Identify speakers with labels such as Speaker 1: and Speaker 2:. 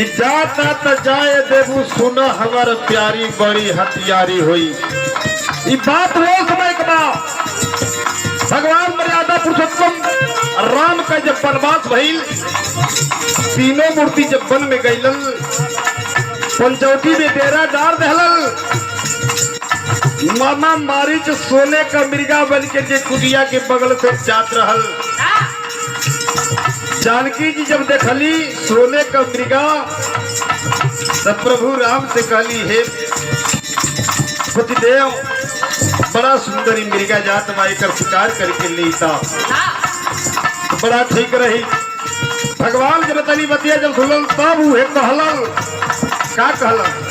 Speaker 1: कि जाता त जाए देबू सुना हमार प्यारी बड़ी हथियारी हुई। ये बात वो समय का भगवान मर्यादा पुरुषोत्तम राम का जब वनवास भइल, तीनों मूर्ति जब वन में गईलन, पंचवटी में डेरा डार दहलल, मामा मारीच सोने का मिर्गा बन के जे कुटिया के बगल से जात रहल। जानकी जी जब देखली सोने का मृगा तब प्रभु राम से कहली, हे पतिदेव बड़ा सुंदरी मृगा जात माई कर शिकार करके लेता बड़ा ठीक रही। भगवान जब तनी बतिया जब सुनल तब उहे कहलन, का कहलन?